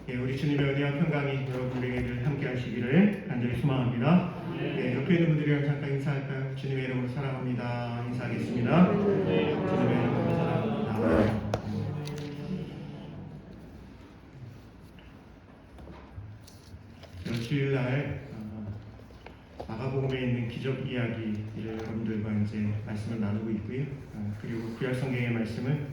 우리 주님의 은혜와 평강이 여러분들에게 함께 하시기를 간절히 소망합니다. 옆에 있는 분들이랑 잠깐 인사할까요? 주님의 이름으로 사랑합니다. 인사하겠습니다. 주님의 이름으로 사랑합니다. 주일날 마가복음에 있는 기적 이야기를 여러분들과 이제 말씀을 나누고 있고요. 그리고 구약 성경의 말씀을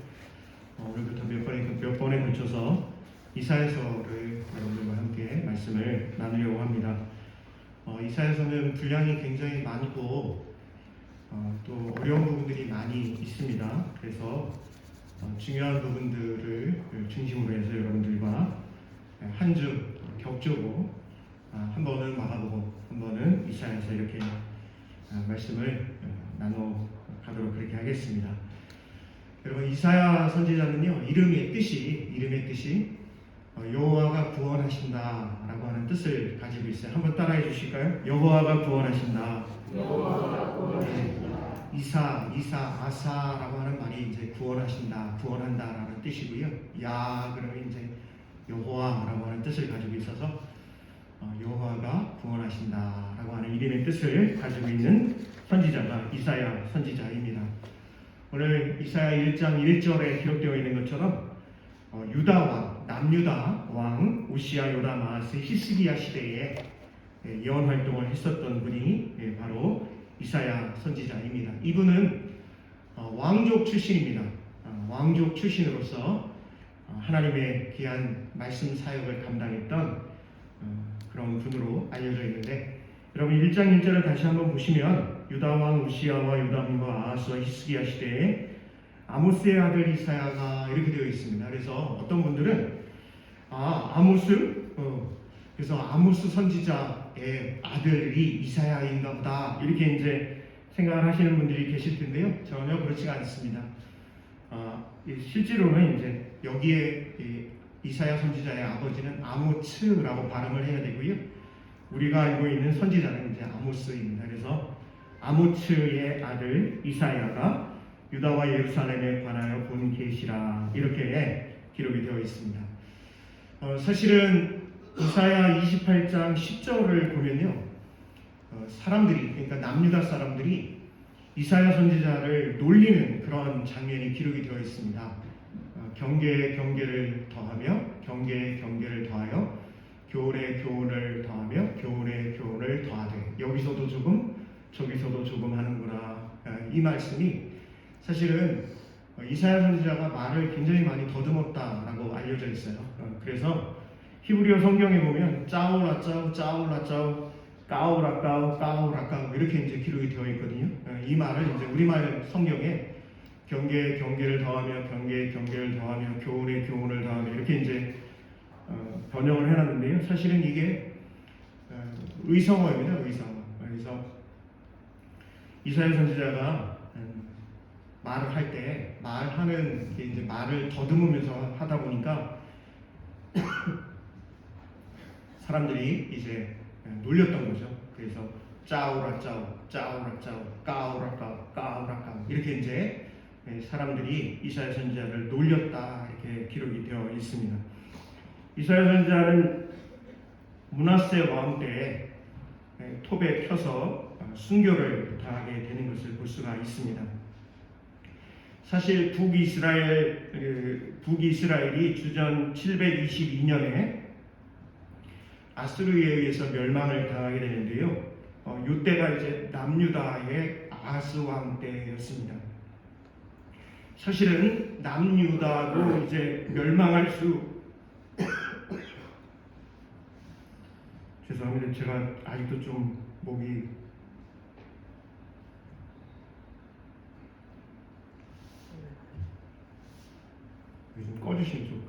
오늘부터 몇 번에 걸쳐서 이사야서를 여러분들과 함께 말씀을 나누려고 합니다. 이사야서는 분량이 굉장히 많고 또 어려운 부분들이 많이 있습니다. 그래서 중요한 부분들을 중심으로 해서 여러분들과 한 주 격주로 한 번은 마가복음, 한 번은 이사야서 이렇게 말씀을 나눠 가도록 그렇게 하겠습니다. 여러분, 이사야 선지자는요, 이름의 뜻이 여호와가 구원하신다라고 하는 뜻을 가지고 있어요. 한번 따라해 주실까요? 여호와가 구원하신다. 여호와가 구원하신다. 아사라고 하는 말이 이제 구원하신다, 구원한다라는 뜻이고요. 야 그러면 이제 여호와라고 하는 뜻을 가지고 있어서 여호와가 구원하신다라고 하는 이름의 뜻을 가지고 있는 선지자가 이사야 선지자입니다. 오늘 이사야 1장 1절에 기록되어 있는 것처럼 유다 왕, 남유다 왕 우시야 요담 아하스 히스기야 시대에 예언 활동을 했었던 분이 바로 이사야 선지자입니다. 이분은 왕족 출신입니다. 왕족 출신으로서 하나님의 귀한 말씀 사역을 감당했던 그런 분으로 알려져 있는데, 여러분 1장 1절을 다시 한번 보시면 유다 왕 우시야와 요담과 아하스와 히스기야 시대에 아모스의 아들 이사야가 이렇게 되어 있습니다. 그래서 어떤 분들은 아모스? 그래서 아모스 선지자의 아들이 이사야인가 보다 이렇게 이제 생각을 하시는 분들이 계실 텐데요. 전혀 그렇지가 않습니다. 실제로는 이제 여기에 이사야 선지자의 아버지는 아모츠라고 발음을 해야 되고요. 우리가 알고 있는 선지자는 이제 아모스입니다. 그래서 아모츠의 아들 이사야가 유다와 예루살렘에 관하여 본 계시라 이렇게 기록이 되어 있습니다. 사실은 이사야 28장 10절을 보면요, 사람들이, 그러니까 남유다 사람들이 이사야 선지자를 놀리는 그런 장면이 기록이 되어 있습니다. 경계에 경계를 더하며 경계에 경계를 더하여 교훈에 교훈을 더하며 교훈에 교훈을 더하되 여기서도 조금 저기서도 조금 하는구나. 이 말씀이 사실은 이사야 선지자가 말을 굉장히 많이 더듬었다라고 알려져 있어요. 그래서 히브리어 성경에 보면 짜오라짜오 짜오라짜오 까오라까오 이렇게 이제 기록이 되어 있거든요. 이 말을 이제 우리말 성경에 경계에 경계를 더하며 경계에 경계를 더하며 교훈에 교훈을 더하며 이렇게 이제 번역을 해놨는데요. 사실은 이게 의성어입니다. 의성어. 그래서 이사야 선지자가 말을 할 때 말하는 게 이제 말을 더듬으면서 하다 보니까 사람들이 이제 놀렸던 거죠. 그래서 짜오라짜오 까오라까오 이렇게 이제 사람들이 이사야 선지자를 놀렸다 이렇게 기록이 되어 있습니다. 이사야 선지자는 므낫세 왕 때 톱에 펴서 순교를 당하게 되는 것을 볼 수가 있습니다. 사실 북이스라엘이 주전 722년에 아수르에 의해서 멸망을 당하게 되는데요. 이때가 이제 남유다의 아하스 왕 때였습니다. 사실은 남유다도 이제 멸망할 수 죄송합니다. 제가 아직도 좀 목이 좀 꺼주시면 좋을 것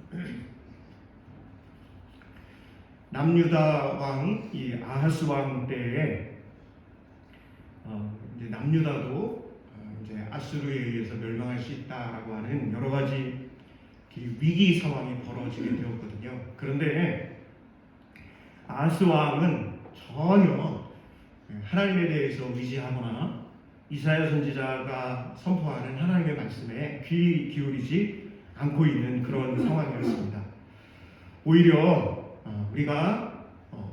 같아요. 남유다 왕, 이 아하스 왕 때에 이제 남유다도 이제 아수르에 의해서 멸망할 수 있다라고 하는 여러 가지 위기 상황이 벌어지게 되었거든요. 그런데 아하스 왕은 전혀 하나님에 대해서 의지하거나 이사야 선지자가 선포하는 하나님의 말씀에 귀 기울이지 않고 있는 그런 상황이었습니다. 오히려 우리가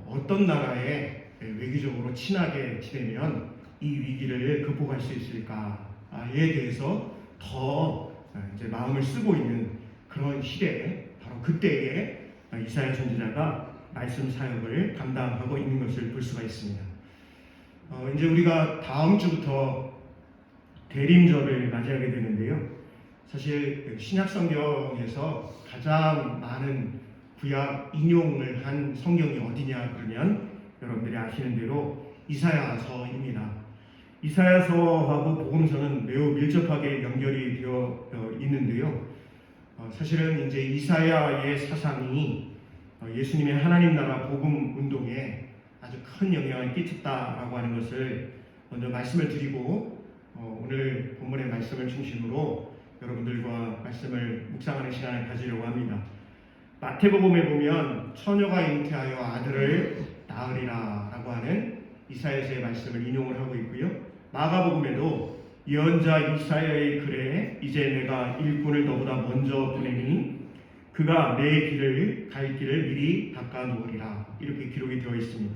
어떤 나라에 외교적으로 친하게 지내면 이 위기를 극복할 수 있을까에 대해서 더 이제 마음을 쓰고 있는 그런 시대에 바로 그때에 이사야 선지자가 말씀 사역을 감당하고 있는 것을 볼 수가 있습니다. 이제 우리가 다음 주부터 대림절을 맞이하게 되는데요. 사실 신약 성경에서 가장 많은 구약 인용을 한 성경이 어디냐 그러면 여러분들이 아시는 대로 이사야서입니다. 이사야서하고 복음서는 매우 밀접하게 연결이 되어 있는데요. 사실은 이제 이사야의 사상이 예수님의 하나님 나라 복음 운동에 아주 큰 영향을 끼쳤다라고 하는 것을 먼저 말씀을 드리고 오늘 본문의 말씀을 중심으로 여러분들과 말씀을 묵상하는 시간을 가지려고 합니다. 마태복음에 보면 처녀가 잉태하여 아들을 낳으리라 라고 하는 이사야서의 말씀을 인용을 하고 있고요. 마가복음에도 예언자 이사야의 글에 이제 내가 일꾼을 너보다 먼저 보내니 그가 내 길을 갈 길을 미리 닦아 놓으리라 이렇게 기록이 되어 있습니다.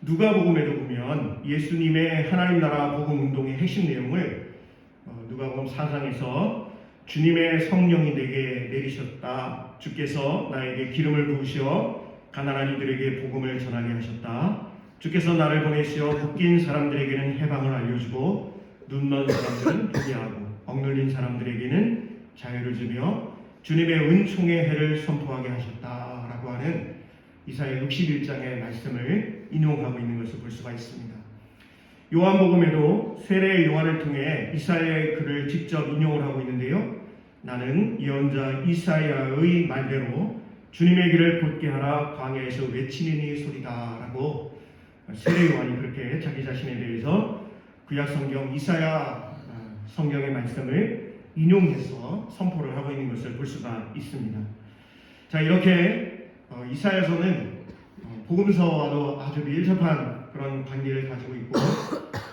누가복음에도 보면 예수님의 하나님 나라 복음 운동의 핵심 내용을 누가복음 4장에서 주님의 성령이 내게 내리셨다. 주께서 나에게 기름을 부으시어 가난한 이들에게 복음을 전하게 하셨다. 주께서 나를 보내시어 묶인 사람들에게는 해방을 알려주고 눈먼 사람들은 보게 하고 억눌린 사람들에게는 자유를 주며 주님의 은총의 해를 선포하게 하셨다라고 하는 이사야 61장의 말씀을 인용하고 있는 것을 볼 수가 있습니다. 요한복음에도 세례 요한을 통해 이사야의 글을 직접 인용을 하고 있는데요. 나는 예언자 이사야의 말대로 주님의 길을 곧게 하라 광야에서 외치는 소리다라고 세례 요한이 그렇게 자기 자신에 대해서 구약 성경 이사야 성경의 말씀을 인용해서 선포를 하고 있는 것을 볼 수가 있습니다. 자, 이렇게 이사야서는 복음서와도 아주 밀접한 그런 관계를 가지고 있고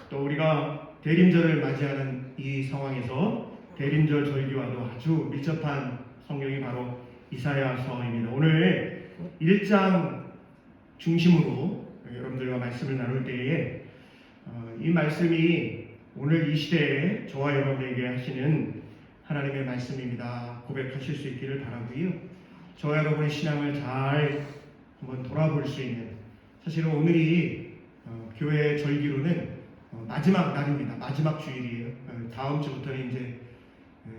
또 우리가 대림절을 맞이하는 이 상황에서 대림절 절기와도 아주 밀접한 성경이 바로 이사야서입니다. 오늘 1장 중심으로 여러분들과 말씀을 나눌 때에 이 말씀이 오늘 이 시대에 저와 여러분에게 하시는 하나님의 말씀입니다. 고백하실 수 있기를 바라고요. 저와 여러분의 신앙을 잘 한번 돌아볼 수 있는, 사실은 오늘이 교회 절기로는 마지막 날입니다. 마지막 주일이에요. 다음 주부터는 이제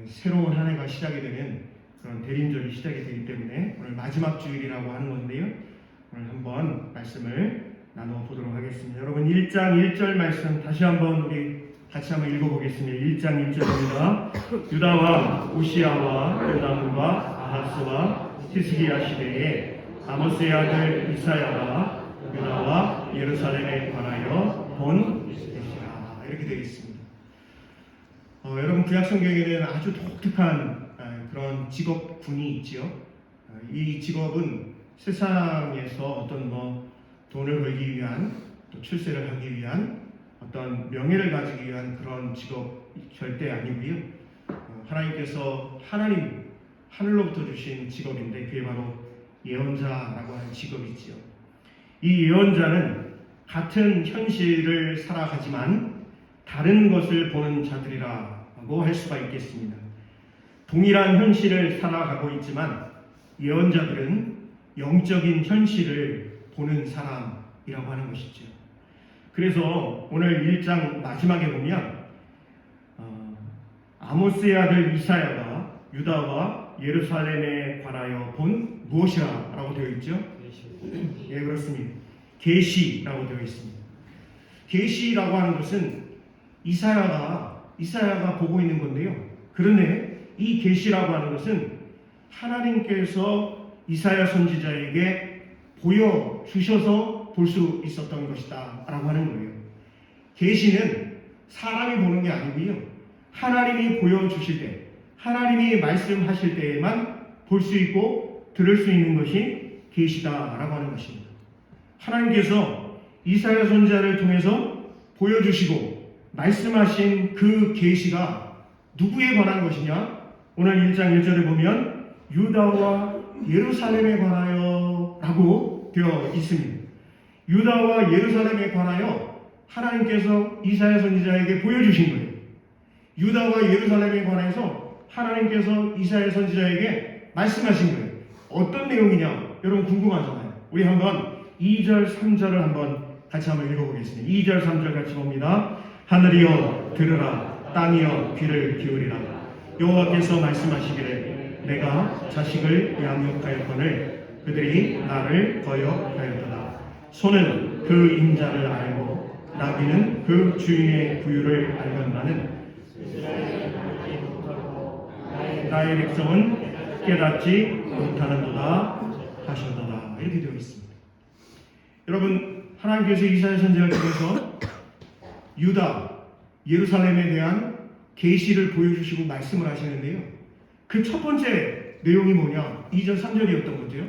새로운 한 해가 시작이 되는 그런 대림절이 시작이 되기 때문에 오늘 마지막 주일이라고 하는 건데요. 오늘 한번 말씀을 나눠 보도록 하겠습니다. 여러분 1장 1절 말씀 다시 한번 우리 같이 한번 읽어보겠습니다. 1장 1절입니다. 유다와 오시아와 요담과 아하스와 히스기야 시대에 아모스의 아들 이사야가 유다와 예루살렘에 관하여 본 계시라 이렇게 되어 있습니다. 여러분 구약 성경에는 아주 독특한 그런 직업군이 있지요. 이 직업은 세상에서 어떤 돈을 벌기 위한 또 출세를 하기 위한 어떤 명예를 가지기 위한 그런 직업 절대 아니고요. 하나님께서 하늘로부터 주신 직업인데 그게 바로 예언자라고 하는 직업이지요. 이 예언자는 같은 현실을 살아가지만 다른 것을 보는 자들이라고 할 수가 있겠습니다. 동일한 현실을 살아가고 있지만 예언자들은 영적인 현실을 보는 사람이라고 하는 것이죠. 그래서 오늘 1장 마지막에 보면 아모스의 아들 이사야가 유다와 예루살렘에 관하여 본 무엇이라 라고 되어 있죠? 예, 그렇습니다. 계시라고 되어 있습니다. 계시라고 하는 것은 이사야가 보고 있는 건데요. 그런데 이 계시라고 하는 것은 하나님께서 이사야 선지자에게 보여주셔서 볼 수 있었던 것이다 라고 하는 거예요. 계시는 사람이 보는 게 아니고요. 하나님이 보여주실 때, 하나님이 말씀하실 때에만 볼 수 있고 들을 수 있는 것이 계시다라고 하는 것입니다. 하나님께서 이사야 선지자를 통해서 보여주시고 말씀하신 그 계시가 누구에 관한 것이냐? 오늘 1장 1절에 보면 유다와 예루살렘에 관하여 라고 되어 있습니다. 유다와 예루살렘에 관하여 하나님께서 이사야 선지자에게 보여주신 거예요. 유다와 예루살렘에 관해서 하나님께서 이사야 선지자에게 말씀하신 거예요. 어떤 내용이냐? 여러분 궁금하잖아요. 우리 한번 2절, 3절을 한번 같이 한번 읽어보겠습니다. 2절, 3절 같이 봅니다. 하늘이여 들으라, 땅이여 귀를 기울이라. 여호와께서 말씀하시기를 내가 자식을 양육하였거늘 그들이 나를 거역하였도다. 소는 그 임자를 알고 나귀는 그 주인의 부유를 알건만은 나의 백성은 깨닫지 못하는도다 하셨도다. 이렇게 되어 있습니다. 여러분, 하나님께서 이사야 선지자를 통해서 유다, 예루살렘에 대한 계시를 보여주시고 말씀을 하시는데요. 그 첫 번째 내용이 뭐냐? 2절, 3절이었던 거죠.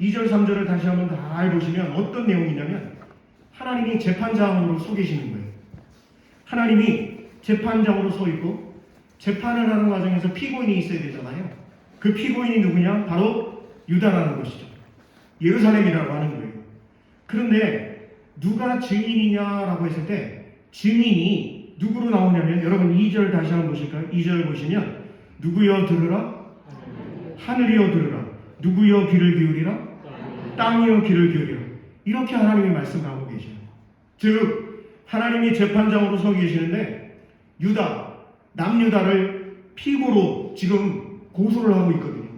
2절, 3절을 다시 한번 잘 보시면 어떤 내용이냐면 하나님이 재판장으로 서 계시는 거예요. 하나님이 재판장으로 서 있고 재판을 하는 과정에서 피고인이 있어야 되잖아요. 그 피고인이 누구냐? 바로 유다라는 것이죠. 예루살렘이라고 하는 거예요. 그런데 누가 증인이냐라고 했을 때 증인이 누구로 나오냐면 여러분 2절 다시 한번 보실까요? 2절 보시면 누구여 들으라? 하늘이여 들으라. 누구여 귀를 기울이라? 땅이여 귀를 기울이라. 이렇게 하나님이 말씀하고 계셔요. 즉 하나님이 재판장으로 서 계시는데 유다, 남유다를 피고로 지금 고소를 하고 있거든요.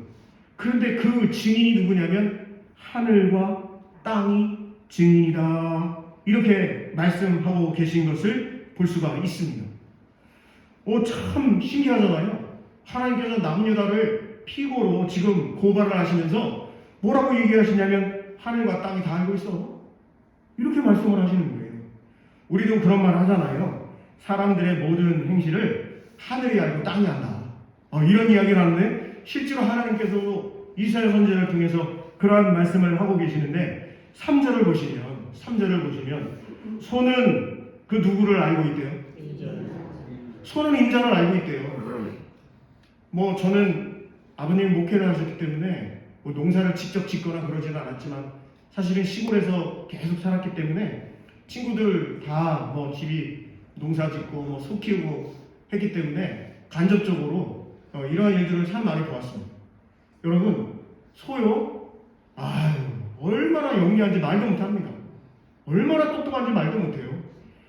그런데 그 증인이 누구냐면 하늘과 땅이 증인이다. 이렇게 말씀하고 계신 것을 볼 수가 있습니다. 참 신기하잖아요. 하나님께서 남유다를 피고로 지금 고발을 하시면서 뭐라고 얘기하시냐면 하늘과 땅이 다 알고 있어. 이렇게 말씀을 하시는 거예요. 우리도 그런 말 하잖아요. 사람들의 모든 행실을 하늘이 알고 땅이 안다. 이런 이야기를 하는데 실제로 하나님께서 이사야 선지자를 통해서 그러한 말씀을 하고 계시는데 3절을 보시면 소는 그 누구를 알고 있대요? 소는 임자를 알고 있대요. 저는 아버님이 목회를 하셨기 때문에 농사를 직접 짓거나 그러지는 않았지만 사실은 시골에서 계속 살았기 때문에 친구들 다 집이 농사 짓고 소 키우고 했기 때문에 간접적으로 이러한 일들을 참 많이 보았습니다. 여러분, 소요? 얼마나 영리한지 말도 못합니다. 얼마나 똑똑한지 말도 못해요.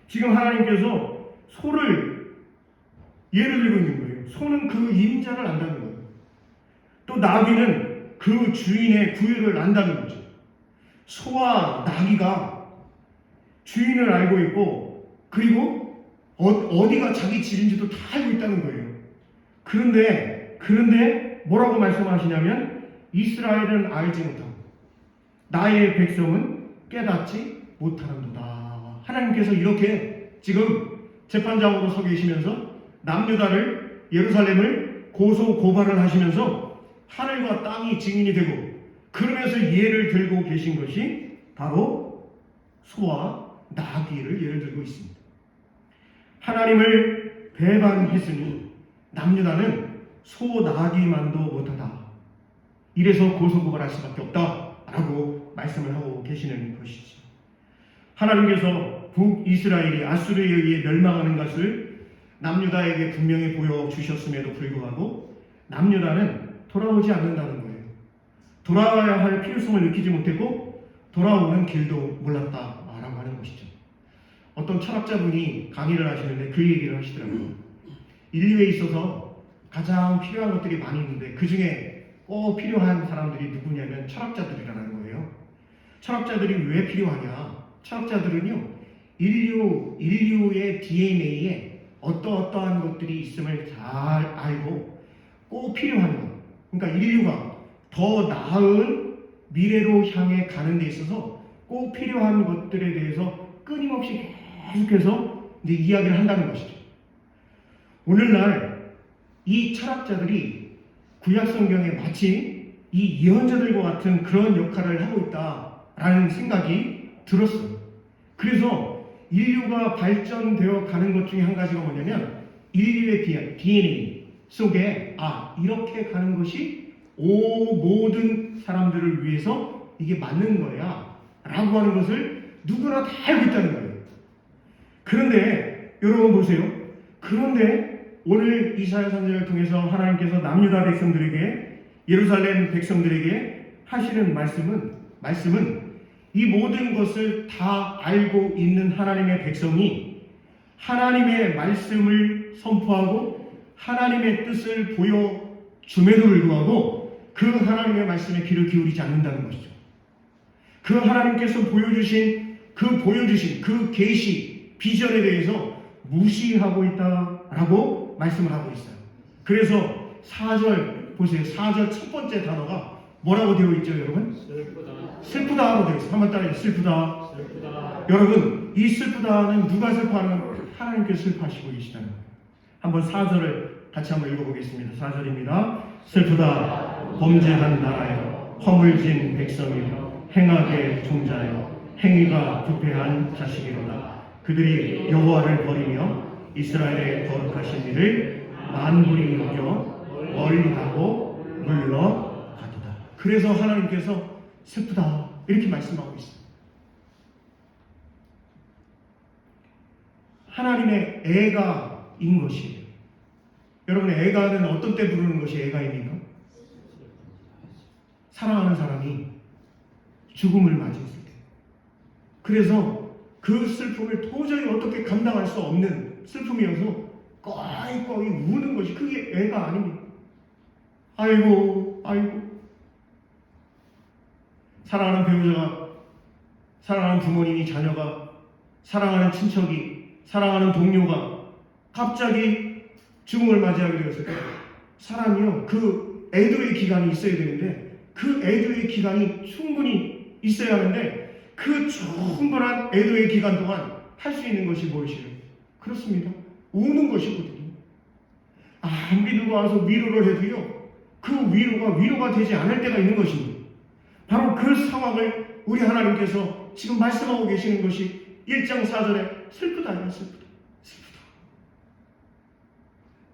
지금 하나님께서 소를 예를 들고 있는 거예요. 소는 그 임자를 안다는 거예요. 또 나귀는 그 주인의 부유를 안다는 거죠. 소와 나귀가 주인을 알고 있고 그리고 어디가 자기 집인지도 다 알고 있다는 거예요. 그런데 뭐라고 말씀하시냐면 이스라엘은 알지 못하고 나의 백성은 깨닫지 못하는도다. 하나님께서 이렇게 지금 재판장으로 서 계시면서 남유다를 예루살렘을 고소 고발을 하시면서 하늘과 땅이 증인이 되고 그러면서 예를 들고 계신 것이 바로 소와 나귀를 예를 들고 있습니다. 하나님을 배반했으니 남유다는 소 나귀만도 못하다. 이래서 고소 고발할 수밖에 없다라고 말씀을 하고 계시는 것이죠. 하나님께서 북이스라엘이 아수르에 의해 멸망하는 것을 남유다에게 분명히 보여주셨음에도 불구하고 남유다는 돌아오지 않는다는 거예요. 돌아와야 할 필요성을 느끼지 못했고 돌아오는 길도 몰랐다라고 하는 것이죠. 어떤 철학자분이 강의를 하시는데 그 얘기를 하시더라고요. 인류에 있어서 가장 필요한 것들이 많이 있는데 그 중에 꼭 필요한 사람들이 누구냐면 철학자들이라는 거예요. 철학자들이 왜 필요하냐? 철학자들은요, 인류의 DNA에 어떠한 것들이 있음을 잘 알고 꼭 필요한 것. 그러니까 인류가 더 나은 미래로 향해 가는 데 있어서 꼭 필요한 것들에 대해서 끊임없이 계속해서 이야기를 한다는 것이죠. 오늘날 이 철학자들이 구약 성경에 마치 이 예언자들과 같은 그런 역할을 하고 있다라는 생각이 들었어요. 그래서 인류가 발전되어 가는 것 중에 한 가지가 뭐냐면 인류의 DNA, 속에 이렇게 가는 것이 모든 사람들을 위해서 이게 맞는 거야 라고 하는 것을 누구나 다 알고 있다는 거예요. 그런데 여러분 보세요. 그런데 오늘 이사야 선지자를 통해서 하나님께서 남유다 백성들에게, 예루살렘 백성들에게 하시는 말씀은 이 모든 것을 다 알고 있는 하나님의 백성이 하나님의 말씀을 선포하고 하나님의 뜻을 보여줌에도 불구하고 그 하나님의 말씀에 귀를 기울이지 않는다는 것이죠. 그 하나님께서 보여주신 그 계시, 비전에 대해서 무시하고 있다라고 말씀을 하고 있어요. 그래서 4절 보세요. 4절 첫 번째 단어가 뭐라고 되어 있죠, 여러분? 슬프다로 되어 있어요. 한번 따라해요. 슬프다. 여러분, 이 슬프다는 누가 슬퍼하는 거예요? 하나님께서 슬퍼하시고 계시다는 거예요. 한번 4절을 같이 한번 읽어보겠습니다. 4절입니다. 슬프다. 범죄한 나라여, 허물진 백성이여, 행악의 종자여, 행위가 부패한 자식이로다. 그들이 여호와를 버리며 이스라엘의 거룩하신 이를 만물이 여겨 멀리하고 물러가도다. 그래서 하나님께서 슬프다 이렇게 말씀하고 있어요. 하나님의 애가인 것이에요. 여러분, 애가는 어떤 때 부르는 것이 애가입니까? 사랑하는 사람이 죽음을 맞이했을 때. 그래서 그 슬픔을 도저히 어떻게 감당할 수 없는 슬픔이어서 꺼이꺼이 우는 것이, 그게 애가 아닙니다. 아이고 사랑하는 배우자가, 사랑하는 부모님이, 자녀가, 사랑하는 친척이, 사랑하는 동료가 갑자기 죽음을 맞이하게 되었을 때 사람이요, 그 애도의 기간이 있어야 되는데 그 애도의 기간이 충분히 있어야 하는데 그 충분한 애도의 기간 동안 할 수 있는 것이 무엇이에요? 그렇습니다. 우는 것이거든요. 아무리 누가 와서 위로를 해도요, 그 위로가 되지 않을 때가 있는 것입니다. 바로 그 상황을 우리 하나님께서 지금 말씀하고 계시는 것이 1장 4절에 슬프다.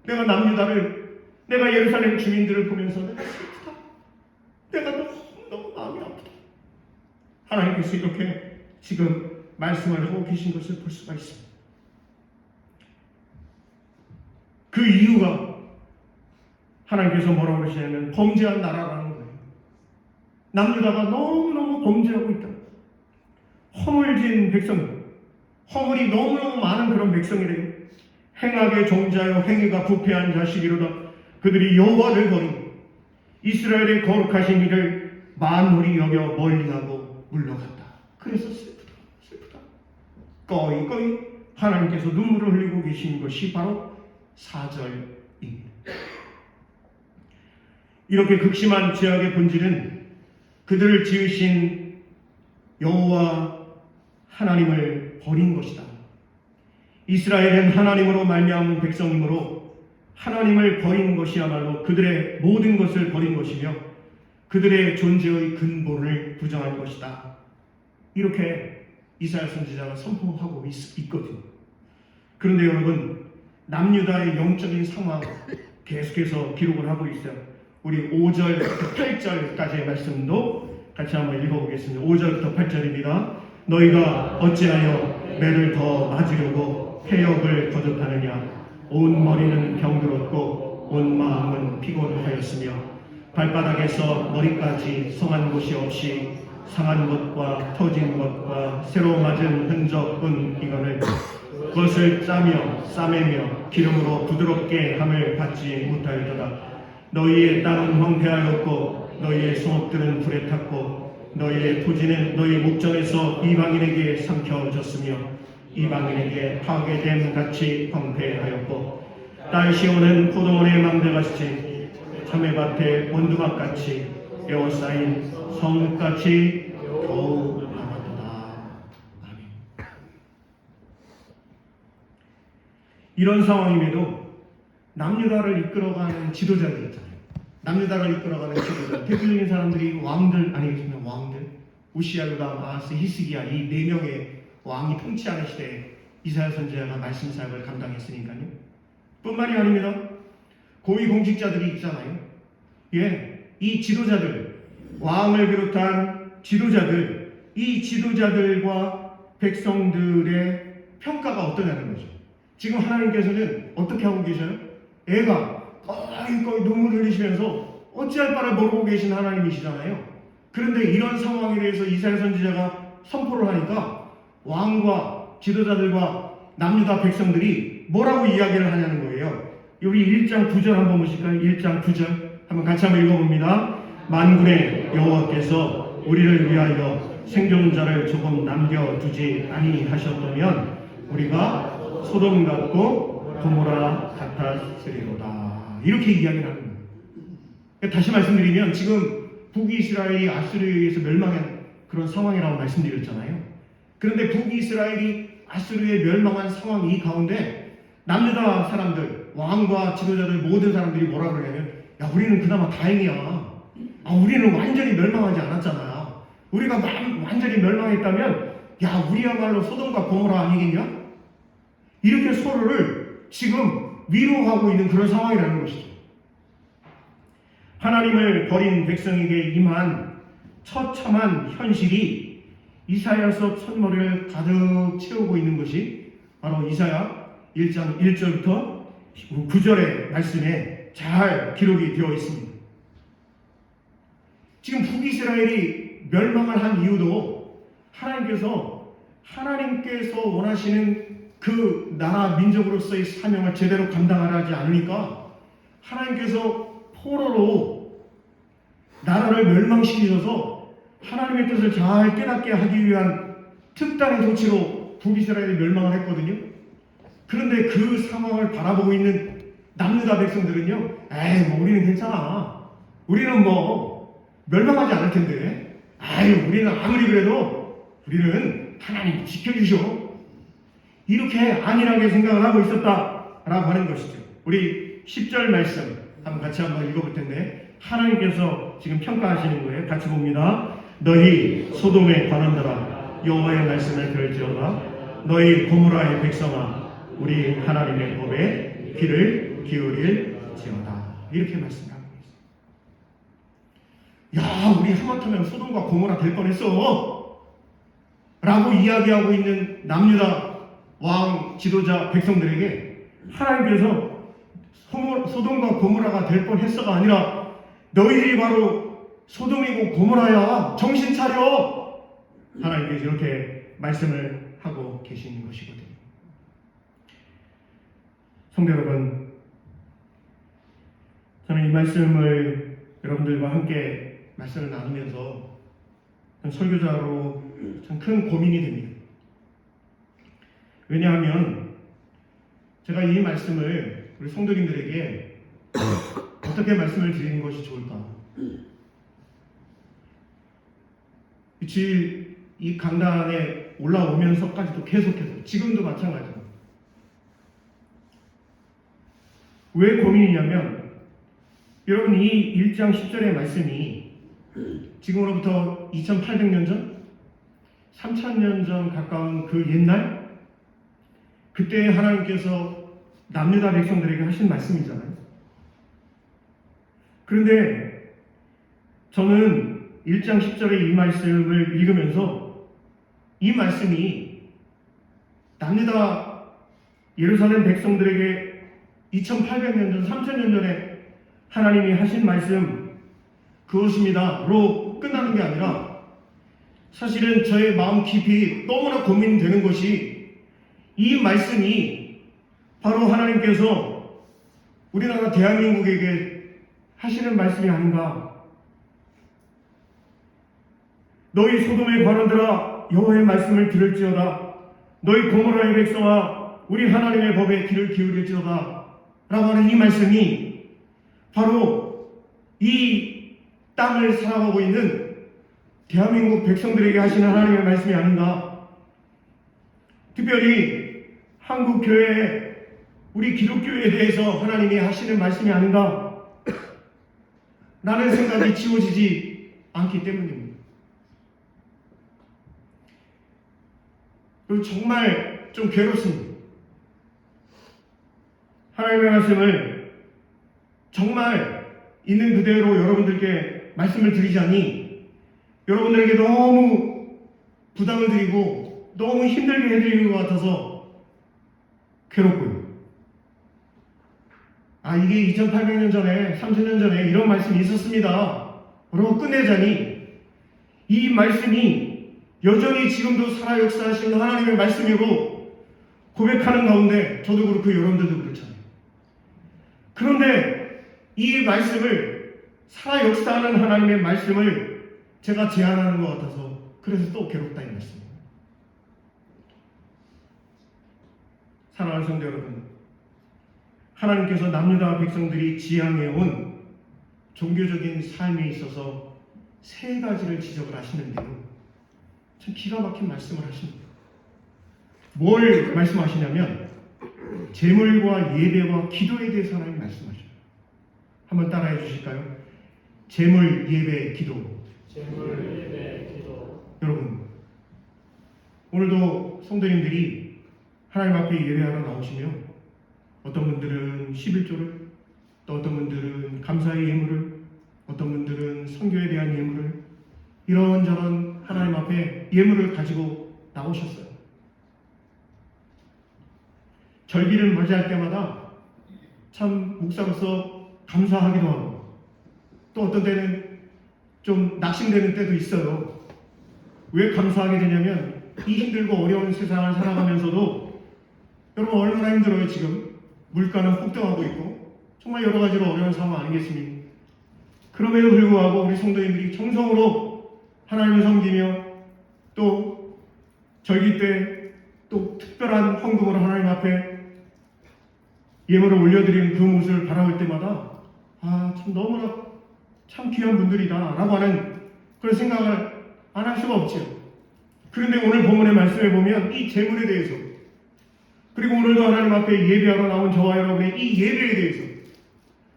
내가 남유다를, 내가 예루살렘 주민들을 보면서 내가 슬프다. 내가 너무 마음이 아프다. 하나님께서 이렇게 지금 말씀을 하고 계신 것을 볼 수가 있습니다. 그 이유가 하나님께서 뭐라고 그러시냐면 범죄한 나라라는 거예요. 남유다가 너무너무 범죄하고 있다. 허물진 백성, 허물이 너무너무 많은 그런 백성이래요. 행악의 종자여, 행위가 부패한 자식이로다. 그들이 여호와를 버리고 이스라엘의 거룩하신 이를 만물이 여겨 멀리하고 물러갔다. 그래서 슬프다. 꺼이 하나님께서 눈물을 흘리고 계신 것이 바로 4절입니다. 이렇게 극심한 죄악의 본질은 그들을 지으신 여호와 하나님을 버린 것이다. 이스라엘은 하나님으로 말미암은 백성이므로 하나님을 버린 것이야말로 그들의 모든 것을 버린 것이며 그들의 존재의 근본을 부정한 것이다. 이렇게 이사야 선지자가 선포하고 있거든요. 그런데 여러분, 남유다의 영적인 상황 계속해서 기록을 하고 있어요. 우리 5절부터 8절까지의 말씀도 같이 한번 읽어보겠습니다. 5절부터 8절입니다. 너희가 어찌하여 매를 더 맞으려고 해역을 거듭하느냐. 온 머리는 병들었고 온 마음은 피곤하였으며 발바닥에서 머리까지 성한 곳이 없이 상한 것과 터진 것과 새로 맞은 흔적뿐 이거를 그것을 짜며 싸매며 기름으로 부드럽게 함을 받지 못하였도다. 너희의 땅은 황폐하였고 너희의 성읍들은 불에 탔고 너희의 토지는 너희 목전에서 이방인에게 삼켜졌으며 이방인에게 파괴됨 같이 황폐하였고 딸 시온은 포도원의 망대같이 참외밭의 원두막같이 에워싸인 성읍같이 겨우 남았도다. 아멘. 이런 상황임에도 남유다를 이끌어가는 지도자들이 있잖아요. 남유다를 이끌어가는 지도자, 대표적인 사람들이 왕들 아니겠습니까? 왕들, 우시야, 요담, 아하스, 히스기야, 이 4명의 왕이 통치하는 시대에 이사야 선지자가 말씀 사역을 감당했으니까요. 뿐만이 아닙니다. 고위공직자들이 있잖아요. 예, 이 지도자들, 왕을 비롯한 지도자들, 이 지도자들과 백성들의 평가가 어떠냐는 거죠. 지금 하나님께서는 어떻게 하고 계셔요? 애가 거의 눈물 흘리시면서 어찌할 바를 모르고 계신 하나님이시잖아요. 그런데 이런 상황에 대해서 이사야 선지자가 선포를 하니까 왕과 지도자들과 남유다 백성들이 뭐라고 이야기를 하냐는 거예요. 여기 1장 9절 한번 보실까요? 1장 9절 한번 같이 한번 읽어봅니다. 만군의 여호와께서 우리를 위하여 생존자를 조금 남겨두지 아니하셨다면 우리가 소돔 같고 고모라 같았으리로다. 이렇게 이야기를 하는 거예요. 다시 말씀드리면 지금 북이스라엘이 아수르에 의해서 멸망한 그런 상황이라고 말씀드렸잖아요. 그런데 북이스라엘이 아수르에 멸망한 상황 이 가운데 남유다 사람들, 왕과 지도자들 모든 사람들이 뭐라 그러냐면 야 우리는 그나마 다행이야. 우리는 완전히 멸망하지 않았잖아. 우리가 완전히 멸망했다면 야 우리야말로 소돔과 고모라 아니겠냐? 이렇게 서로를 지금 위로하고 있는 그런 상황이라는 것이죠. 하나님을 버린 백성에게 임한 처참한 현실이 이사야서 선머리를 가득 채우고 있는 것이 바로 이사야 1장 1절부터 9절의 말씀에 잘 기록이 되어 있습니다. 지금 북이스라엘이 멸망을 한 이유도 하나님께서 원하시는 그 나라 민족으로서의 사명을 제대로 감당하지 않으니까 하나님께서 포로로 나라를 멸망시키셔서 하나님의 뜻을 잘 깨닫게 하기 위한 특단의 조치로 북이스라엘이 멸망을 했거든요. 그런데 그 상황을 바라보고 있는 남유다 백성들은요, 우리는 괜찮아. 우리는 멸망하지 않을 텐데. 우리는 아무리 그래도 우리는 하나님 지켜주셔. 이렇게 안일하게 생각을 하고 있었다라고 하는 것이죠. 우리 10절 말씀 한번 같이 한번 읽어볼 텐데 하나님께서 지금 평가하시는 거예요. 같이 봅니다. 너희 소돔의 관원들아 여호와의 말씀을 들을지어다. 너희 고모라의 백성아 우리 하나님의 법에 귀를 기울일지어다. 이렇게 말씀하고 있어요. 야 우리 하마터면 소돔과 고모라 될 뻔했어 라고 이야기하고 있는 남유다 왕, 지도자, 백성들에게 하나님께서 소돔과 고모라가 될 뻔했어가 아니라 너희들이 바로 소돔이고 고모라야. 정신 차려. 하나님께서 이렇게 말씀을 하고 계신 것이거든요. 성도 여러분, 저는 이 말씀을 여러분들과 함께 말씀을 나누면서 설교자로 참 큰 고민이 됩니다. 왜냐하면 제가 이 말씀을 우리 성도님들에게 어떻게 말씀을 드리는 것이 좋을까? 이 강단에 올라오면서까지도 계속해서 지금도 마찬가지입니다. 왜 고민이냐면 여러분 이 1장 10절의 말씀이 지금으로부터 2800년 전? 3000년 전 가까운 그 옛날? 그때 하나님께서 남유다 백성들에게 하신 말씀이잖아요. 그런데 저는 1장 10절의 이 말씀을 읽으면서 이 말씀이 남유다 예루살렘 백성들에게 2800년 전, 3000년 전에 하나님이 하신 말씀 그것입니다로 끝나는 게 아니라 사실은 저의 마음 깊이 너무나 고민되는 것이 이 말씀이 바로 하나님께서 우리나라 대한민국에게 하시는 말씀이 아닌가. 너희 소돔의 관원들아 여호와의 말씀을 들을지어다. 너희 고모라의 백성아 우리 하나님의 법에 귀를 기울일지어다 라고 하는 이 말씀이 바로 이 땅을 살아가고 있는 대한민국 백성들에게 하시는 하나님의 말씀이 아닌가. 특별히 한국교회 우리 기독교에 대해서 하나님이 하시는 말씀이 아닌가 라는 생각이 지워지지 않기 때문입니다. 그리고 정말 좀 괴롭습니다. 하나님의 말씀을 정말 있는 그대로 여러분들께 말씀을 드리자니 여러분들에게 너무 부담을 드리고 너무 힘들게 해드리는 것 같아서 괴롭고요. 이게 2800년 전에 3000년 전에 이런 말씀이 있었습니다. 그러고 끝내자니 이 말씀이 여전히 지금도 살아 역사하시는 하나님의 말씀이고 고백하는 가운데 저도 그렇고 여러분들도 그렇잖아요. 그런데 이 말씀을 살아 역사하는 하나님의 말씀을 제가 제안하는 것 같아서 그래서 또 괴롭다 이 말씀입니다. 사랑하는 성도 여러분, 하나님께서 남유다 백성들이 지향해온 종교적인 삶에 있어서 세 가지를 지적을 하시는데요. 참 기가 막힌 말씀을 하십니다. 뭘 말씀하시냐면 제물과 예배와 기도에 대해서 하나님 말씀하셔요. 한번 따라해 주실까요? 제물, 예배, 기도. 제물, 예배, 기도. 여러분, 오늘도 성도님들이 하나님 앞에 예배하러 나오시면 어떤 분들은 11조를, 또 어떤 분들은 감사의 예물을, 어떤 분들은 선교에 대한 예물을, 이런저런 하나님 앞에 예물을 가지고 나오셨어요. 절기를 맞이할 때마다 참 목사로서 감사하기도 하고 또 어떤 때는 좀 낙심되는 때도 있어요. 왜 감사하게 되냐면 이 힘들고 어려운 세상을 살아가면서도 여러분 얼마나 힘들어요. 지금 물가는 폭등하고 있고 정말 여러 가지로 어려운 상황 아니겠습니까? 그럼에도 불구하고 우리 성도님들이 정성으로 하나님을 섬기며 또 절기 때 또 특별한 헌금으로 하나님 앞에 예물을 올려드리는 그 모습을 바라볼 때마다 참 너무나 참 귀한 분들이다 라고 하는 그런 생각을 안 할 수가 없죠. 그런데 오늘 본문의 말씀에 보면 이 제물에 대해서 그리고 오늘도 하나님 앞에 예배하러 나온 저와 여러분의 이 예배에 대해서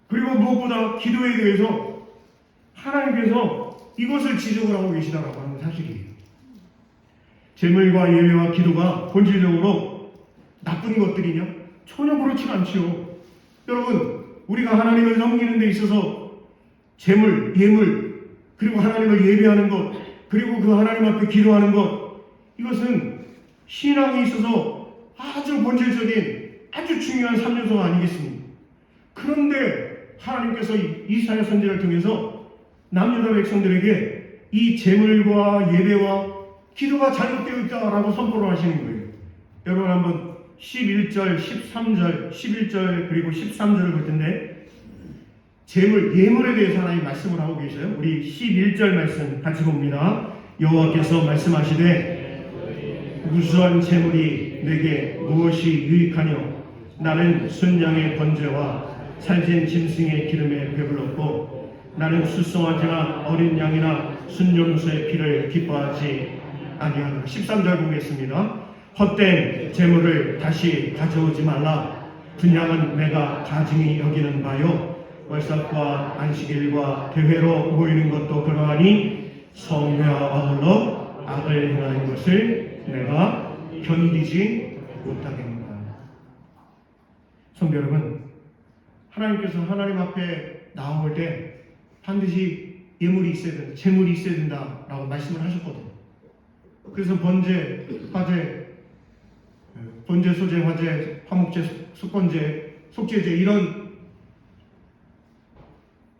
그리고 무엇보다 기도에 대해서 하나님께서 이것을 지적을 하고 계시다라고 하는 사실이에요. 제물과 예배와 기도가 본질적으로 나쁜 것들이냐? 전혀 그렇지가 않지요. 여러분, 우리가 하나님을 섬기는 데 있어서 제물, 예물, 그리고 하나님을 예배하는 것, 그리고 그 하나님 앞에 기도하는 것, 이것은 신앙에 있어서 아주 본질적인 아주 중요한 3요소가 아니겠습니까? 그런데 하나님께서 이사야 선지자를 통해서 남유다 백성들에게 이 제물과 예배와 기도가 잘못되어 있다라고 선포를 하시는 거예요. 여러분 한번 11절, 13절, 11절 그리고 13절을 볼 텐데 제물, 예물에 대해서 하나님 말씀을 하고 계셔요. 우리 11절 말씀 같이 봅니다. 여호와께서 말씀하시되 우수한 제물이 내게 무엇이 유익하뇨? 나는 순양의 번제와 살진 짐승의 기름에 배불렀고 나는 수송아지나 어린 양이나 순염소의 피를 기뻐하지 아니하노라. 13절 보겠습니다. 헛된 제물을 다시 가져오지 말라. 분양은 내가 가증히 여기는 바요. 월삭과 안식일과 대회로 모이는 것도 그러하니 성회와 아울러 악을 행하는 것을 내가 견디지 못하겠노라. 성도 여러분, 하나님께서 하나님 앞에 나올 때 반드시 예물이 있어야 된다, 제물이 있어야 된다라고 말씀을 하셨거든요. 그래서 번제, 화제, 번제, 소제, 화제, 화목제, 속건제, 속죄제 이런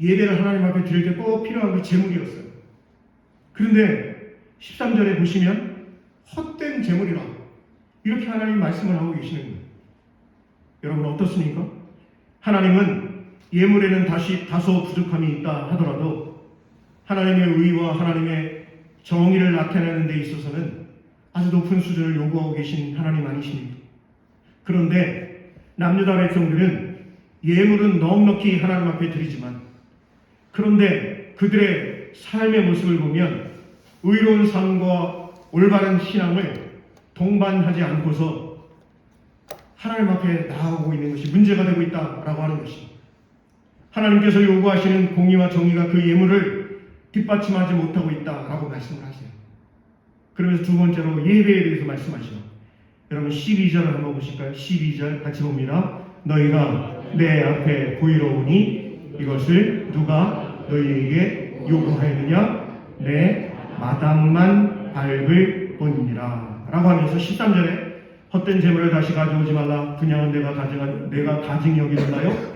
예배를 하나님 앞에 드릴 때 꼭 필요한 그 제물이었어요. 그런데 13절에 보시면 헛된 제물이라 이렇게 하나님 말씀을 하고 계시는 거예요. 여러분 어떻습니까? 하나님은 예물에는 다소 부족함이 있다 하더라도 하나님의 의와 하나님의 정의를 나타내는 데 있어서는 아주 높은 수준을 요구하고 계신 하나님 아니십니까? 그런데 남유다 백성들은 예물은 넉넉히 하나님 앞에 드리지만 그런데 그들의 삶의 모습을 보면 의로운 삶과 올바른 신앙을 동반하지 않고서 하나님 앞에 나아가고 있는 것이 문제가 되고 있다라고 하는 것입니다. 하나님께서 요구하시는 공의와 정의가 그 예물을 뒷받침하지 못하고 있다라고 말씀을 하세요. 그러면서 두 번째로 예배에 대해서 말씀하시죠. 여러분 12절을 한번 보실까요? 12절 같이 봅니다. 너희가 내 앞에 보이러 오니 이것을 누가 너희에게 요구하였느냐? 내 마당만 밟을 뿐이니라 라고 하면서 13절에 헛된 재물을 다시 가져오지 말라. 분양은 내가 가증히 여기는가요?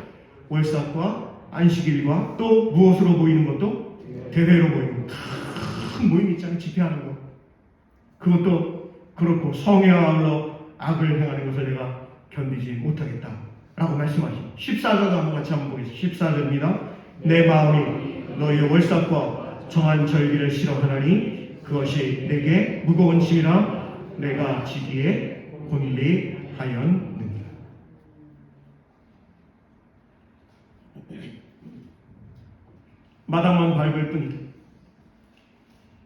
월삭과 안식일과 또 무엇으로 보이는 것도 대회로 보이는 것. 큰 모임 있잖아요. 집회하는 거. 그것도 그렇고 성에 아울러 악을 행하는 것을 내가 견디지 못하겠다 라고 말씀하십니다. 14절 한번 같이 한번 보겠습니다. 14절입니다. 내 마음이 너희의 월삭과 정한 절기를 싫어하나니 그것이 내게 무거운 짐이라 내가 지기에 곤비하였느니라. 마당만 밟을 뿐이다.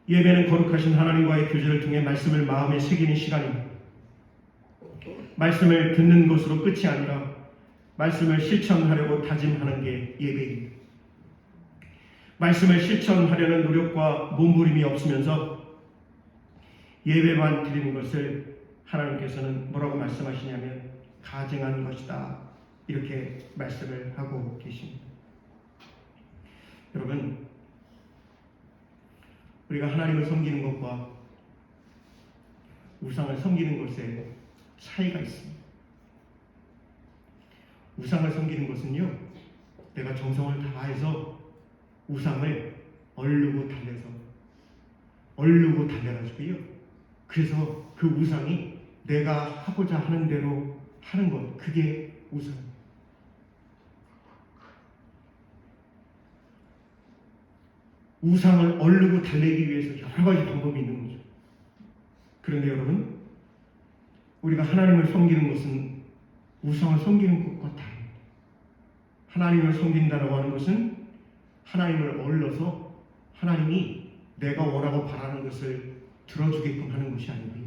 예배는 거룩하신 하나님과의 교제를 통해 말씀을 마음에 새기는 시간입니다. 말씀을 듣는 것으로 끝이 아니라 말씀을 실천하려고 다짐하는 게 예배입니다. 말씀을 실천하려는 노력과 몸부림이 없으면서 예배만 드리는 것을 하나님께서는 뭐라고 말씀하시냐면 가증한 것이다 이렇게 말씀을 하고 계십니다. 여러분, 우리가 하나님을 섬기는 것과 우상을 섬기는 것에 차이가 있습니다. 우상을 섬기는 것은요, 내가 정성을 다해서 우상을 얼르고 달래가지고요, 그래서 그 우상이 내가 하고자 하는 대로 하는 것, 그게 우상입니다. 우상을 얼르고 달래기 위해서 여러 가지 방법이 있는 거죠. 그런데 여러분, 우리가 하나님을 섬기는 것은 우상을 섬기는 것과 다릅니다. 하나님을 섬긴다라고 하는 것은 하나님을 얼러서 하나님이 내가 원하고 바라는 것을 들어주게끔 하는 것이 아니고요,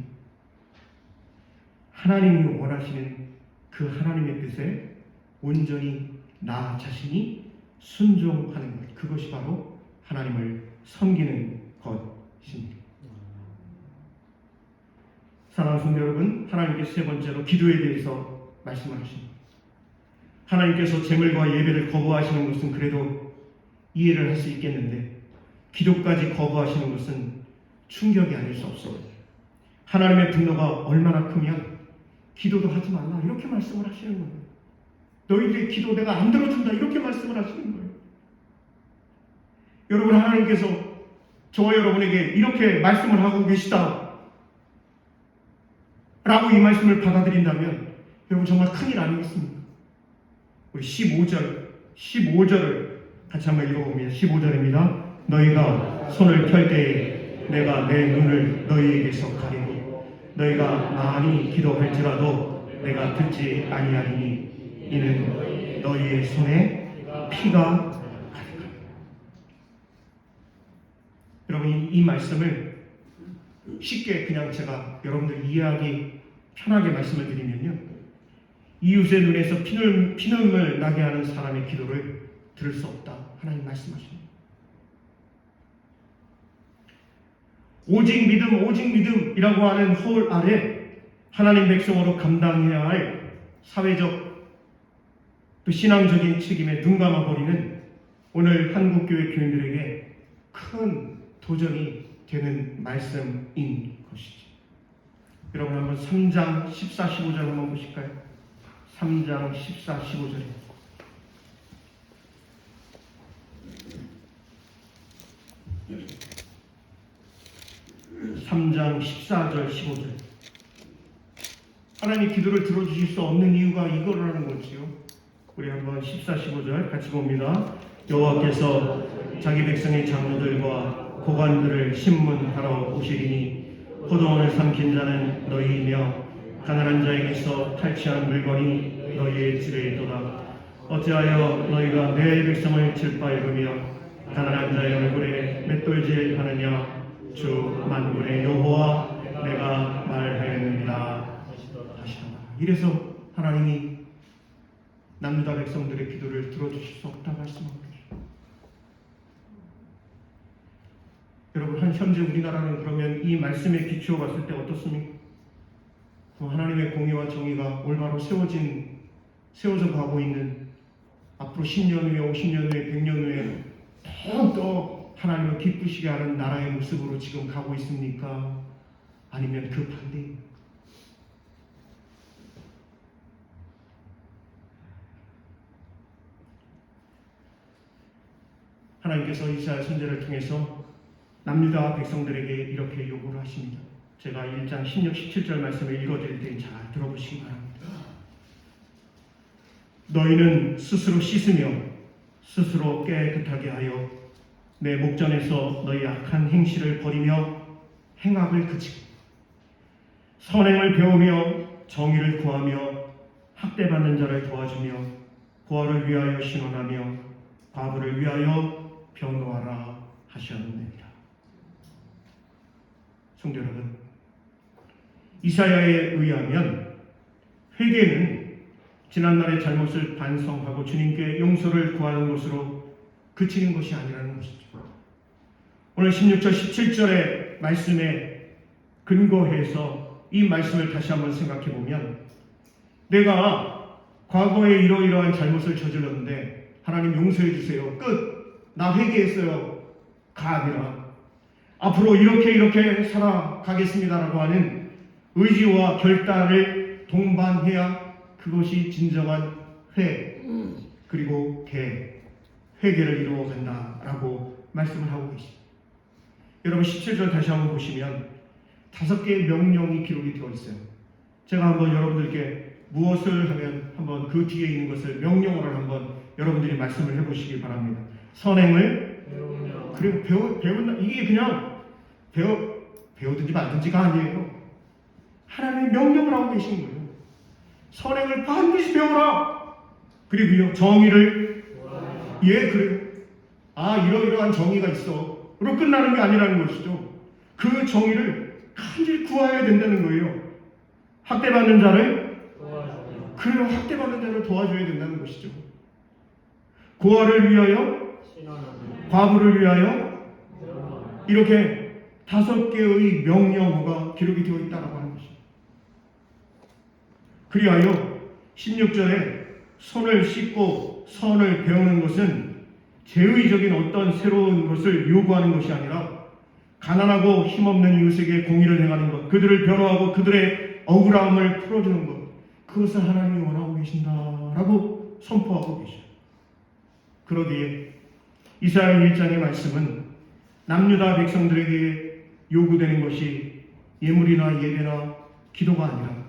하나님이 원하시는 그 하나님의 뜻에 온전히 나 자신이 순종하는 것, 그것이 바로 하나님을 섬기는 것입니다. 사랑하는 성도 여러분, 하나님께서 세 번째로 기도에 대해서 말씀하십니다. 하나님께서 제물과 예배를 거부하시는 것은 그래도 이해를 할 수 있겠는데 기도까지 거부하시는 것은 충격이 아닐 수 없어요. 하나님의 분노가 얼마나 크면 기도도 하지 말라 이렇게 말씀을 하시는 거예요. 너희들의 기도 내가 안 들어준다 이렇게 말씀을 하시는 거예요. 여러분, 하나님께서 저와 여러분에게 이렇게 말씀을 하고 계시다 라고 이 말씀을 받아들인다면 여러분 정말 큰일 아니겠습니까? 우리 15절을 같이 한번 읽어봅니다. 15절입니다. 너희가 손을 펼 때에 내가 내 눈을 너희에게서 가리고 너희가 많이 기도할지라도 내가 듣지 아니하리니 이는 너희의 손에 피가 가득하다. 여러분, 이 말씀을 쉽게 그냥 제가 여러분들 이해하기 편하게 말씀을 드리면요, 이웃의 눈에서 피눈물 나게 하는 사람의 기도를 들을 수 없다 하나님 말씀하십니다. 오직 믿음이라고 하는 허울 아래 하나님 백성으로 감당해야 할 사회적 또 신앙적인 책임에 눈 감아버리는 오늘 한국교회 교인들에게 큰 도전이 되는 말씀인 것이죠. 여러분, 한번 3장 14, 15절 한번 보실까요? 3장 14, 15절입니다. 3장 14절 15절. 하나님 기도를 들어주실 수 없는 이유가 이거라는 거지요. 우리 한번 14, 15절 같이 봅니다. 여호와께서 자기 백성의 장로들과 고관들을 신문하러 오시리니 포도원을 삼킨 자는 너희이며 가난한 자에게서 탈취한 물건이 너희의 집에 있도다. 어찌하여 너희가 내 백성을 질밟으며 가난한 자의 얼굴에 맷돌질하느냐. 주 만군의 여호와 내가 말하였느니라 하시더라. 이래서 하나님이 남유다 백성들의 기도를 들어주실 수 없다 말씀합니다. 여러분, 현재 우리나라는 그러면 이 말씀에 비추어 봤을 때 어떻습니까? 하나님의 공의와 정의가 올바로 세워져 가고 있는 앞으로 10년 후에, 50년 후에, 100년 후에 더욱더 하나님을 기쁘시게 하는 나라의 모습으로 지금 가고 있습니까? 아니면 그 반대입니까? 하나님께서 이사야 선지자를 통해서 남유다 백성들에게 이렇게 요구를 하십니다. 제가 1장 16, 17절 말씀을 읽어드릴 테니 잘 들어보시기 바랍니다. 너희는 스스로 씻으며 스스로 깨끗하게 하여 내 목전에서 너희 악한 행실을 버리며 행악을 그치고 선행을 배우며 정의를 구하며 학대받는 자를 도와주며 고아를 위하여 신원하며 과부를 위하여 변호하라 하셨느니라. 성도 여러분, 이사야에 의하면 회개는 지난날의 잘못을 반성하고 주님께 용서를 구하는 것으로 그치는 것이 아니라는 것이죠. 오늘 16절 17절의 말씀에 근거해서 이 말씀을 다시 한번 생각해 보면, 내가 과거에 이러이러한 잘못을 저질렀는데 하나님 용서해 주세요. 끝. 나 회개했어요. 가 아니라 앞으로 이렇게 살아가겠습니다라고 하는 의지와 결단을 동반해야 그것이 진정한 그리고 회개를 이루어간다라고 말씀을 하고 계십니다. 여러분 17절 다시 한번 보시면 5개의 명령이 기록이 되어 있어요. 제가 한번 여러분들께 무엇을 하면 한번 그 뒤에 있는 것을 명령어를 한번 여러분들이 말씀을 해보시기 바랍니다. 선행을 그리고 배운다. 이게 그냥 배우든지 말든지가 아니에요. 하나님의 명령을 하고 계신 거예요. 선행을 반드시 배워라. 그리고요 정의를 그래요. 이러이러한 정의가 있어. 로 끝나는 게 아니라는 것이죠. 그 정의를 간절히 구해야 된다는 거예요. 학대받는 자를 학대받는 자를 도와줘야 된다는 것이죠. 고아를 위하여 과부를 위하여 이렇게 5개의 명령어가 기록이 되어 있다고 하는 것입니다. 그리하여 16절에 손을 씻고 선을 배우는 것은 제의적인 어떤 새로운 것을 요구하는 것이 아니라 가난하고 힘없는 이웃에게 공의를 행하는 것, 그들을 변호하고 그들의 억울함을 풀어주는 것, 그것을 하나님이 원하고 계신다라고 선포하고 계셔요. 그러기에 이사야 1장의 말씀은 남유다 백성들에게 요구되는 것이 예물이나 예배나 기도가 아니라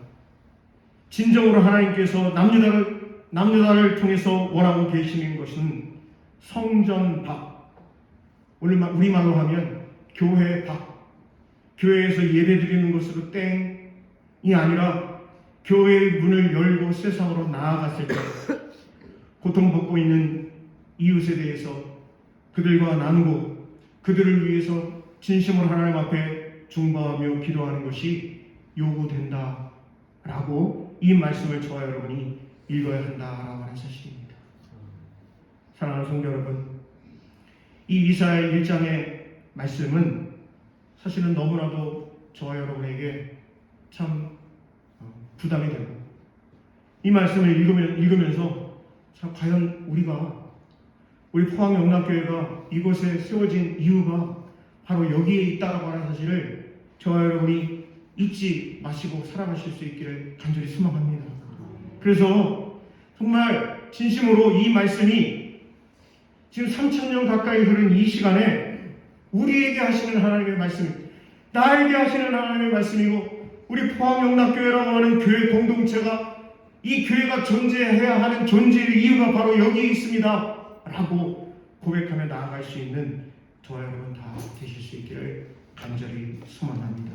진정으로 하나님께서 남유다를 통해서 원하고 계시는 것은 성전 밖, 우리말로 하면 교회 밖, 교회에서 예배 드리는 것으로 땡이 아니라 교회의 문을 열고 세상으로 나아갔을 때 고통받고 있는 이웃에 대해서 그들과 나누고 그들을 위해서 진심으로 하나님 앞에 중보하며 기도하는 것이 요구된다라고 이 말씀을 저와 여러분이 읽어야 한다라고 하는 사실입니다. 사랑하는 성도 여러분, 이 이사야 1장의 말씀은 사실은 너무나도 저와 여러분에게 참 부담이 되고, 이 말씀을 읽으면서 참 과연 우리 포항영락교회가 이곳에 세워진 이유가 바로 여기에 있다라고 하는 사실을 저와 여러분이 잊지 마시고 살아가실 수 있기를 간절히 소망합니다. 그래서 정말 진심으로 이 말씀이 지금 3000년 가까이 흐른 이 시간에 우리에게 하시는 하나님의 말씀입니다. 나에게 하시는 하나님의 말씀이고, 우리 포항영락교회라고 하는 교회 공동체가 이 교회가 존재해야 하는 존재의 이유가 바로 여기에 있습니다 라고 고백하며 나아갈 수 있는 저와 여러분 다 되실 수 있기를 간절히 소망합니다.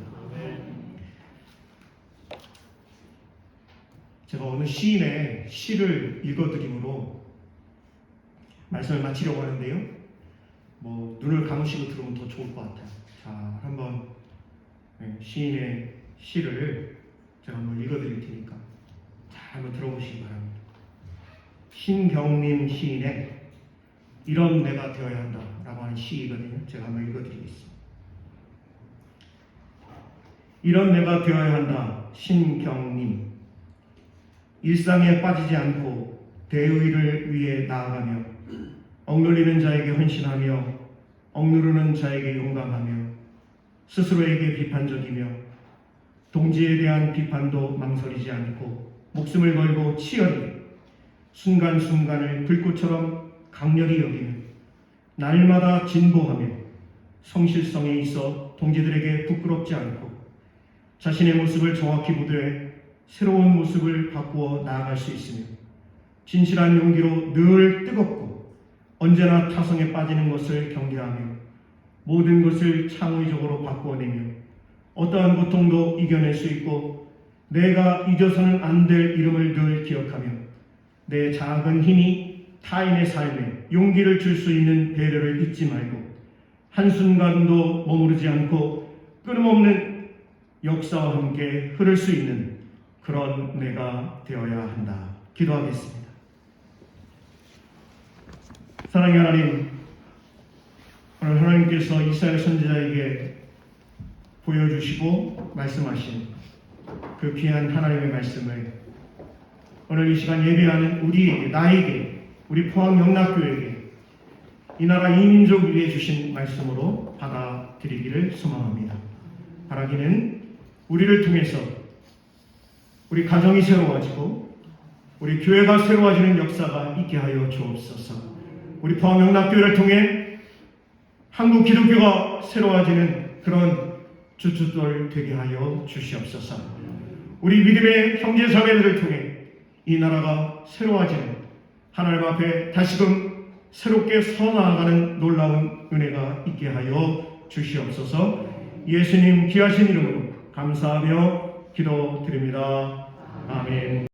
제가 어느 시인의 시를 읽어드림으로 말씀을 마치려고 하는데요, 눈을 감으시고 들으면 더 좋을 것 같아요. 자, 한번 시인의 시를 제가 한번 읽어드릴 테니까 잘 한번 들어보시기 바랍니다. 신경림 시인의 이런 내가 되어야 한다 라고 하는 시이거든요. 제가 한번 읽어드리겠습니다. 이런 내가 되어야 한다. 신경림. 일상에 빠지지 않고 대의를 위해 나아가며 억눌리는 자에게 헌신하며 억누르는 자에게 용감하며 스스로에게 비판적이며 동지에 대한 비판도 망설이지 않고 목숨을 걸고 치열히 순간순간을 불꽃처럼 강렬히 여기며 날마다 진보하며 성실성에 있어 동지들에게 부끄럽지 않고 자신의 모습을 정확히 보되 새로운 모습을 바꾸어 나아갈 수 있으며 진실한 용기로 늘 뜨겁고 언제나 타성에 빠지는 것을 경계하며 모든 것을 창의적으로 바꾸어내며 어떠한 고통도 이겨낼 수 있고 내가 잊어서는 안 될 이름을 늘 기억하며 내 작은 힘이 타인의 삶에 용기를 줄 수 있는 배려를 잊지 말고 한순간도 머무르지 않고 끊임없는 역사와 함께 흐를 수 있는 그런 내가 되어야 한다. 기도하겠습니다. 사랑의 하나님, 오늘 하나님께서 이사야 선지자에게 보여주시고 말씀하신 그 귀한 하나님의 말씀을 오늘 이 시간 예배하는 우리에게, 나에게, 우리 포항영락교회에게 이 나라 이민족 위에 주신 말씀으로 받아들이기를 소망합니다. 바라기는 우리를 통해서 우리 가정이 새로워지고 우리 교회가 새로워지는 역사가 있게 하여 주옵소서. 우리 포항영락교회를 통해 한국 기독교가 새로워지는 그런 주춧돌 되게 하여 주시옵소서. 우리 믿음의 형제자매들을 통해 이 나라가 새로워지는 하나님 앞에 다시금 새롭게 서나아가는 놀라운 은혜가 있게 하여 주시옵소서. 예수님 귀하신 이름으로 감사하며 기도드립니다. 아멘.